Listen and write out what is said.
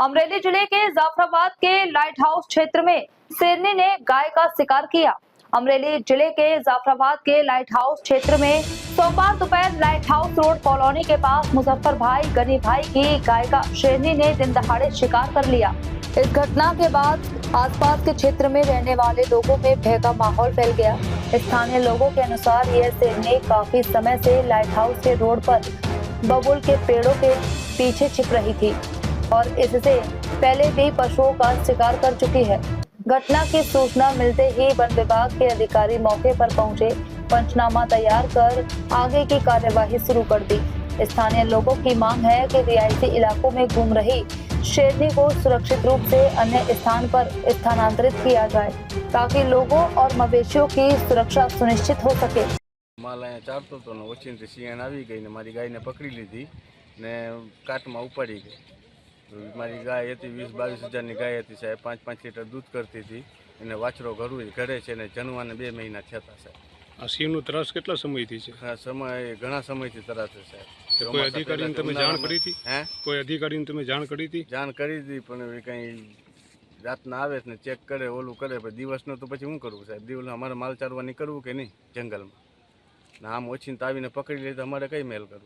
अमरेली जिले के जाफराबाद के लाइट हाउस क्षेत्र में शेरनी ने गाय का शिकार किया। अमरेली जिले के जाफराबाद के लाइट हाउस क्षेत्र में सोमवार दोपहर लाइट हाउस रोड कॉलोनी के पास मुजफ्फर भाई गनी भाई की गाय का शेरनी ने दिन दहाड़े शिकार कर लिया। इस घटना के बाद आसपास के क्षेत्र में रहने वाले लोगों में भय का माहौल फैल गया। स्थानीय लोगों के अनुसार यह शेरनी काफी समय से लाइट हाउस के रोड पर बबूल के पेड़ों के पीछे छिप रही थी और इससे पहले भी पशुओं का शिकार कर चुकी है। घटना की सूचना मिलते ही वन विभाग के अधिकारी मौके पर पहुंचे, पंचनामा तैयार कर आगे की कार्यवाही शुरू कर दी। स्थानीय लोगों की मांग है कि रिहायशी इलाकों में घूम रही शेरनी को सुरक्षित रूप से अन्य स्थान पर स्थानांतरित किया जाए ताकि लोगों और मवेशियों की सुरक्षा सुनिश्चित हो सके। माल अँ चारतो तो ओचीनथी सिंहण आई गई ने मारी गाय ने पकड़ी लीधी ने काट में उपाड़ी गई। मारी गाय थी 20-22 हज़ार गाय थी साहेब, 5-5 लीटर दूध करती थी। एने वाछरो घरे छे ने जन्मवाने 2 महीना थया था साहेब। आ सिंहनो त्रास કેટલા સમયથી છે? समय घणा समयथी त्रास है साहेब। तो कोई अधिकारी ने તમે જાણ કરી હતી? हैं કોઈ अधिकारी ने તમે જાણ કરી હતી? जाण करी थी पण कई रातना आवे ने चेक करे ओलू करे पर दिवसनो तो पछी शुं करवुं साहेब? दिवस अमारे माल चारवा निकळवुं के नहीं जंगल में? आम ओछीने आवीने पकड़ी ले तो अमारे कई मेल करवुं?